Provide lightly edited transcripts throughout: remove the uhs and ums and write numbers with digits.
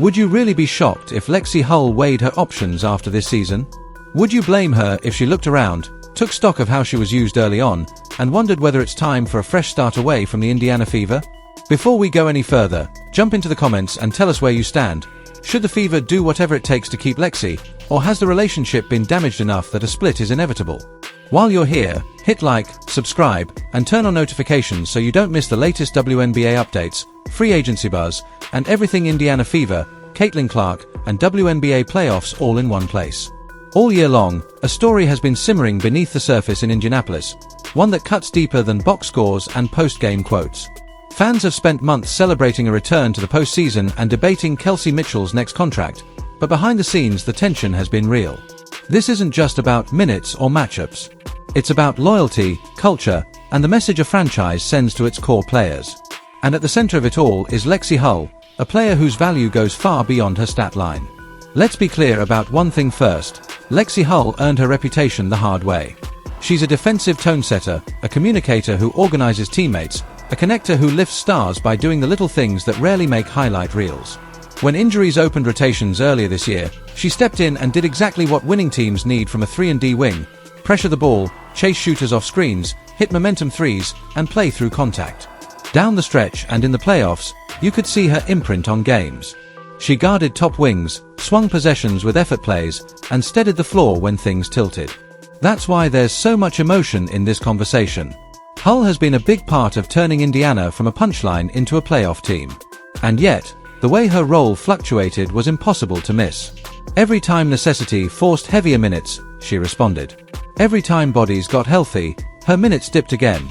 Would you really be shocked if Lexie Hull weighed her options after this season? Would you blame her if she looked around, took stock of how she was used early on, and wondered whether it's time for a fresh start away from the Indiana Fever? Before we go any further, jump into the comments and tell us where you stand. Should the Fever do whatever it takes to keep Lexie, or has the relationship been damaged enough that a split is inevitable? While you're here, hit like, subscribe, and turn on notifications so you don't miss the latest WNBA updates, free agency buzz, and everything Indiana Fever, Caitlin Clark, and WNBA playoffs all in one place. All year long, a story has been simmering beneath the surface in Indianapolis, one that cuts deeper than box scores and post-game quotes. Fans have spent months celebrating a return to the postseason and debating Kelsey Mitchell's next contract, but behind the scenes the tension has been real. This isn't just about minutes or matchups. It's about loyalty, culture, and the message a franchise sends to its core players. And at the center of it all is Lexie Hull, a player whose value goes far beyond her stat line. Let's be clear about one thing first. Lexie Hull earned her reputation the hard way. She's a defensive tone setter, a communicator who organizes teammates, a connector who lifts stars by doing the little things that rarely make highlight reels. When injuries opened rotations earlier this year, she stepped in and did exactly what winning teams need from a 3-and-D wing: pressure the ball, chase shooters off screens, hit momentum threes, and play through contact. Down the stretch and in the playoffs, you could see her imprint on games. She guarded top wings, swung possessions with effort plays, and steadied the floor when things tilted. That's why there's so much emotion in this conversation. Hull has been a big part of turning Indiana from a punchline into a playoff team. And yet, the way her role fluctuated was impossible to miss. Every time necessity forced heavier minutes, she responded. Every time bodies got healthy, her minutes dipped again.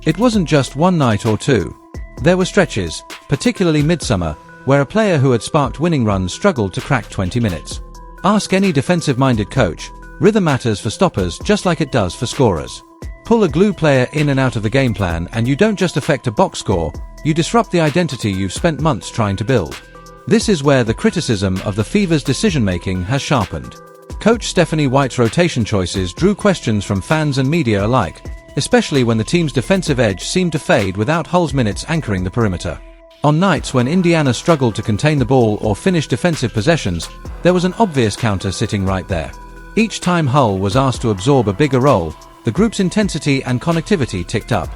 It wasn't just one night or two. There were stretches, particularly midsummer, where a player who had sparked winning runs struggled to crack 20 minutes. Ask any defensive-minded coach, rhythm matters for stoppers just like it does for scorers. Pull a glue player in and out of the game plan and you don't just affect a box score, you disrupt the identity you've spent months trying to build. This is where the criticism of the Fever's decision-making has sharpened. Coach Stephanie White's rotation choices drew questions from fans and media alike, especially when the team's defensive edge seemed to fade without Hull's minutes anchoring the perimeter. On nights when Indiana struggled to contain the ball or finish defensive possessions, there was an obvious counter sitting right there. Each time Hull was asked to absorb a bigger role, the group's intensity and connectivity ticked up.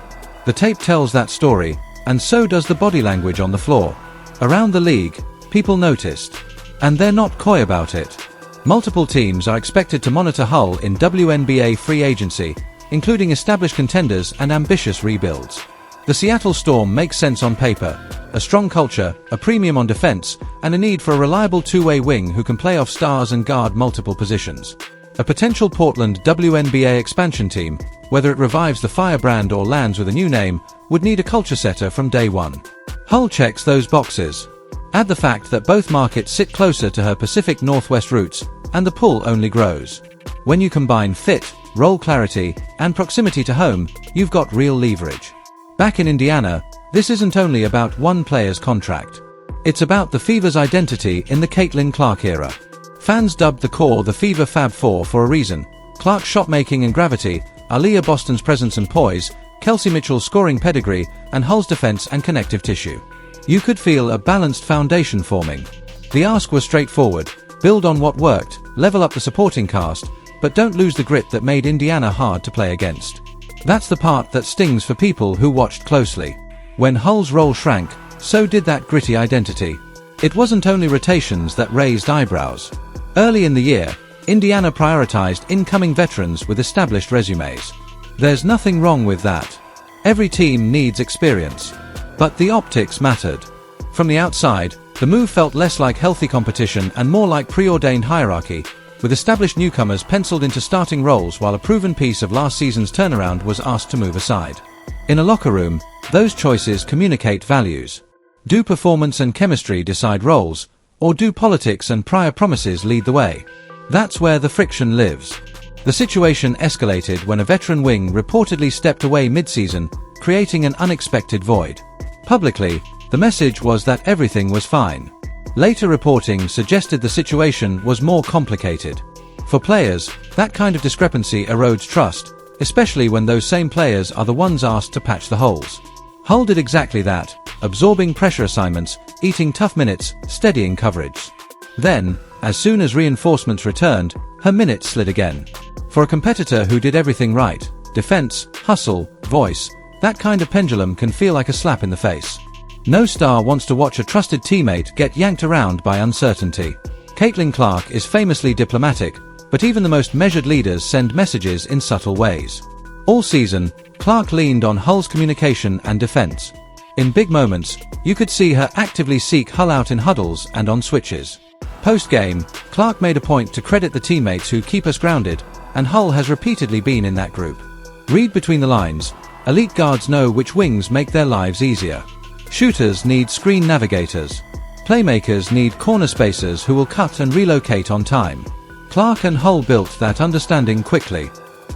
The tape tells that story, and so does the body language on the floor. Around the league, people noticed. And they're not coy about it. Multiple teams are expected to monitor Hull in WNBA free agency, including established contenders and ambitious rebuilds. The Seattle Storm makes sense on paper: a strong culture, a premium on defense, and a need for a reliable two-way wing who can play off stars and guard multiple positions. A potential Portland WNBA expansion team, whether it revives the Firebrand or lands with a new name, would need a culture setter from day one. Hull checks those boxes. Add the fact that both markets sit closer to her Pacific Northwest roots, and the pull only grows. When you combine fit, role clarity, and proximity to home, you've got real leverage. Back in Indiana, this isn't only about one player's contract. It's about the Fever's identity in the Caitlin Clark era. Fans dubbed the core the Fever Fab Four for a reason: Clark's shot-making and gravity, Aaliyah Boston's presence and poise, Kelsey Mitchell's scoring pedigree, and Hull's defense and connective tissue. You could feel a balanced foundation forming. The ask was straightforward: build on what worked, level up the supporting cast, but don't lose the grit that made Indiana hard to play against. That's the part that stings for people who watched closely. When Hull's role shrank, so did that gritty identity. It wasn't only rotations that raised eyebrows. Early in the year, Indiana prioritized incoming veterans with established resumes. There's nothing wrong with that. Every team needs experience. But the optics mattered. From the outside, the move felt less like healthy competition and more like preordained hierarchy, with established newcomers penciled into starting roles while a proven piece of last season's turnaround was asked to move aside. In a locker room, those choices communicate values. Do performance and chemistry decide roles, or do politics and prior promises lead the way? That's where the friction lives. The situation escalated when a veteran wing reportedly stepped away mid-season, creating an unexpected void. Publicly, the message was that everything was fine. Later reporting suggested the situation was more complicated. For players, that kind of discrepancy erodes trust, especially when those same players are the ones asked to patch the holes. Hull did exactly that, absorbing pressure assignments, eating tough minutes, steadying coverage. Then, as soon as reinforcements returned, her minutes slid again. For a competitor who did everything right, defense, hustle, voice, that kind of pendulum can feel like a slap in the face. No star wants to watch a trusted teammate get yanked around by uncertainty. Caitlin Clark is famously diplomatic, but even the most measured leaders send messages in subtle ways. All season, Clark leaned on Hull's communication and defense. In big moments, you could see her actively seek Hull out in huddles and on switches. Post-game, Clark made a point to credit the teammates who keep us grounded, and Hull has repeatedly been in that group. Read between the lines. Elite guards know which wings make their lives easier. Shooters need screen navigators. Playmakers need corner spacers who will cut and relocate on time. Clark and Hull built that understanding quickly.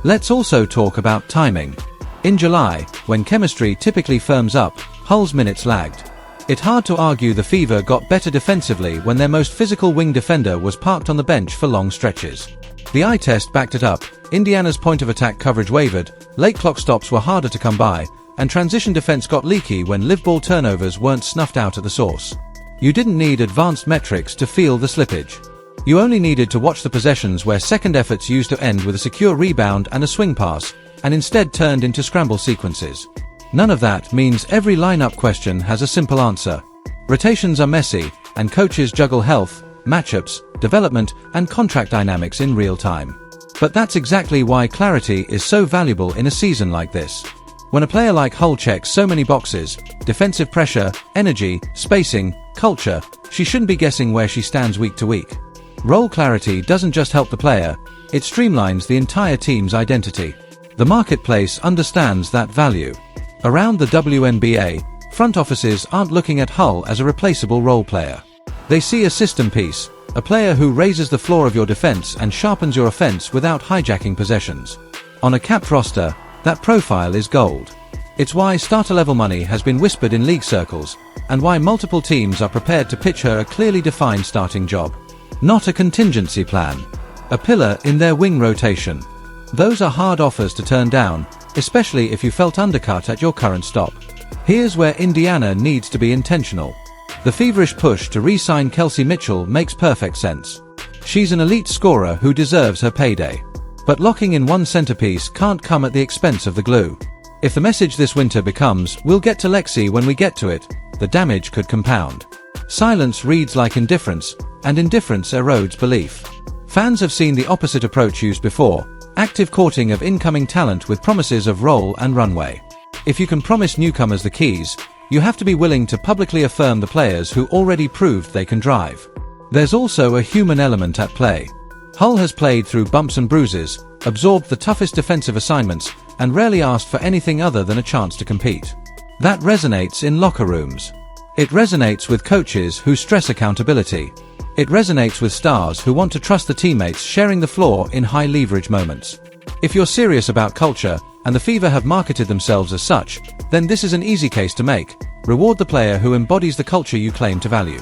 Let's also talk about timing. In July, when chemistry typically firms up, Hull's minutes lagged. It's hard to argue the Fever got better defensively when their most physical wing defender was parked on the bench for long stretches. The eye test backed it up. Indiana's point of attack coverage wavered, late clock stops were harder to come by, and transition defense got leaky when live ball turnovers weren't snuffed out at the source. You didn't need advanced metrics to feel the slippage. You only needed to watch the possessions where second efforts used to end with a secure rebound and a swing pass, and instead turned into scramble sequences. None of that means every lineup question has a simple answer. Rotations are messy, and coaches juggle health, matchups, development, and contract dynamics in real time. But that's exactly why clarity is so valuable in a season like this. When a player like Hull checks so many boxes, defensive pressure, energy, spacing, culture, she shouldn't be guessing where she stands week to week. Role clarity doesn't just help the player, it streamlines the entire team's identity. The marketplace understands that value. Around the WNBA, front offices aren't looking at Hull as a replaceable role player. They see a system piece, a player who raises the floor of your defense and sharpens your offense without hijacking possessions. On a capped roster, that profile is gold. It's why starter-level money has been whispered in league circles, and why multiple teams are prepared to pitch her a clearly defined starting job. Not a contingency plan. A pillar in their wing rotation. Those are hard offers to turn down, especially if you felt undercut at your current stop. Here's where Indiana needs to be intentional. The feverish push to re-sign Kelsey Mitchell makes perfect sense. She's an elite scorer who deserves her payday. But locking in one centerpiece can't come at the expense of the glue. If the message this winter becomes, "We'll get to Lexie when we get to it," the damage could compound. Silence reads like indifference, and indifference erodes belief. Fans have seen the opposite approach used before, active courting of incoming talent with promises of role and runway. If you can promise newcomers the keys, you have to be willing to publicly affirm the players who already proved they can drive. There's also a human element at play. Hull has played through bumps and bruises, absorbed the toughest defensive assignments, and rarely asked for anything other than a chance to compete. That resonates in locker rooms. It resonates with coaches who stress accountability. It resonates with stars who want to trust the teammates sharing the floor in high-leverage moments. If you're serious about culture, and the Fever have marketed themselves as such, then this is an easy case to make. Reward the player who embodies the culture you claim to value.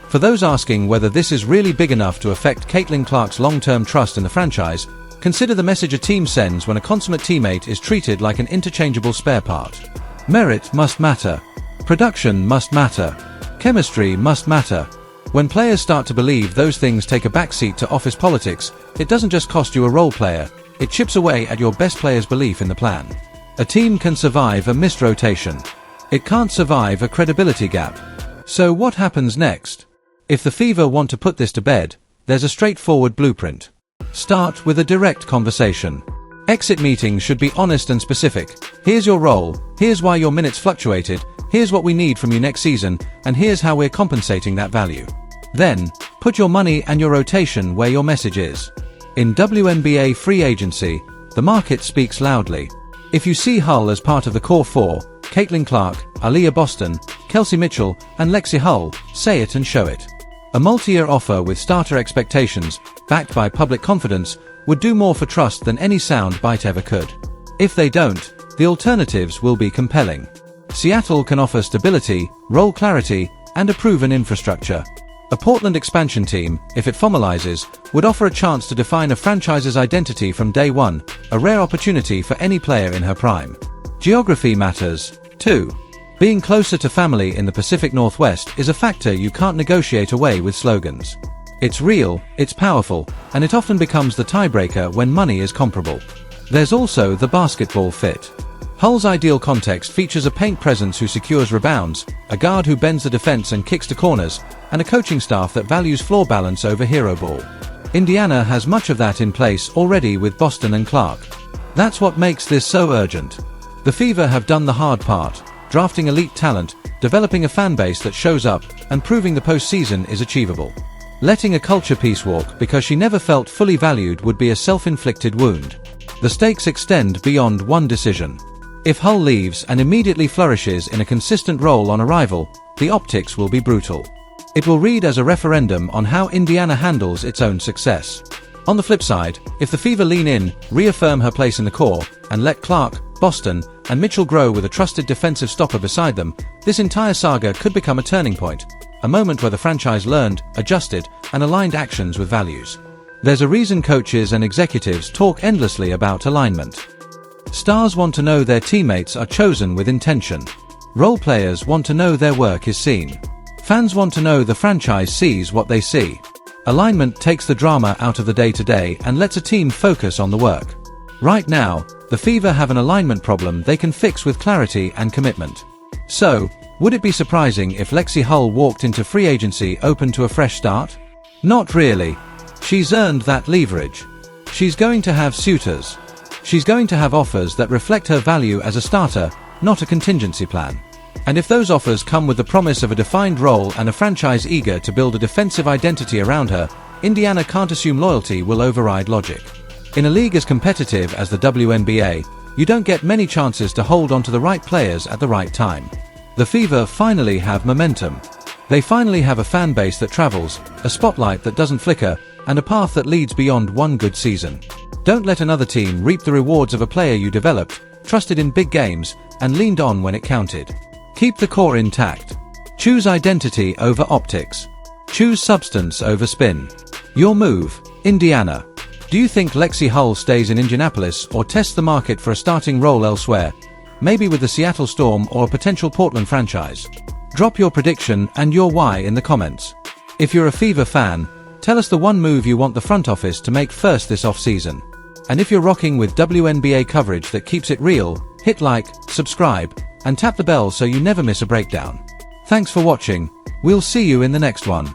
For those asking whether this is really big enough to affect Caitlin Clark's long-term trust in the franchise, consider the message a team sends when a consummate teammate is treated like an interchangeable spare part. Merit must matter. Production must matter. Chemistry must matter. When players start to believe those things take a backseat to office politics, it doesn't just cost you a role player, it chips away at your best player's belief in the plan. A team can survive a missed rotation. It can't survive a credibility gap. So what happens next? If the Fever want to put this to bed, there's a straightforward blueprint. Start with a direct conversation. Exit meetings should be honest and specific. Here's your role, here's why your minutes fluctuated, here's what we need from you next season, and here's how we're compensating that value. Then, put your money and your rotation where your message is. In WNBA free agency, the market speaks loudly. If you see Hull as part of the core four, Caitlin Clark, Aaliyah Boston, Kelsey Mitchell, and Lexie Hull, say it and show it. A multi-year offer with starter expectations, backed by public confidence, would do more for trust than any sound bite ever could. If they don't, the alternatives will be compelling. Seattle can offer stability, role clarity, and a proven infrastructure. A Portland expansion team, if it formalizes, would offer a chance to define a franchise's identity from day one, a rare opportunity for any player in her prime. Geography matters, too. Being closer to family in the Pacific Northwest is a factor you can't negotiate away with slogans. It's real, it's powerful, and it often becomes the tiebreaker when money is comparable. There's also the basketball fit. Hull's ideal context features a paint presence who secures rebounds, a guard who bends the defense and kicks to corners, and a coaching staff that values floor balance over hero ball. Indiana has much of that in place already with Boston and Clark. That's what makes this so urgent. The Fever have done the hard part, drafting elite talent, developing a fan base that shows up, and proving the postseason is achievable. Letting a culture piece walk because she never felt fully valued would be a self-inflicted wound. The stakes extend beyond one decision. If Hull leaves and immediately flourishes in a consistent role on arrival, the optics will be brutal. It will read as a referendum on how Indiana handles its own success. On the flip side, if the Fever lean in, reaffirm her place in the core, and let Clark, Boston, and Mitchell grow with a trusted defensive stopper beside them, this entire saga could become a turning point, a moment where the franchise learned, adjusted, and aligned actions with values. There's a reason coaches and executives talk endlessly about alignment. Stars want to know their teammates are chosen with intention. Role players want to know their work is seen. Fans want to know the franchise sees what they see. Alignment takes the drama out of the day-to-day and lets a team focus on the work. Right now, the Fever have an alignment problem they can fix with clarity and commitment. So, would it be surprising if Lexie Hull walked into free agency open to a fresh start? Not really. She's earned that leverage. She's going to have suitors. She's going to have offers that reflect her value as a starter, not a contingency plan. And if those offers come with the promise of a defined role and a franchise eager to build a defensive identity around her, Indiana can't assume loyalty will override logic. In a league as competitive as the WNBA, you don't get many chances to hold onto the right players at the right time. The Fever finally have momentum. They finally have a fan base that travels, a spotlight that doesn't flicker, and a path that leads beyond one good season. Don't let another team reap the rewards of a player you developed, trusted in big games, and leaned on when it counted. Keep the core intact. Choose identity over optics. Choose substance over spin. Your move, Indiana. Do you think Lexie Hull stays in Indianapolis or tests the market for a starting role elsewhere? Maybe with the Seattle Storm or a potential Portland franchise? Drop your prediction and your why in the comments. If you're a Fever fan, tell us the one move you want the front office to make first this off-season. And if you're rocking with WNBA coverage that keeps it real, hit like, subscribe, and tap the bell so you never miss a breakdown. Thanks for watching. We'll see you in the next one.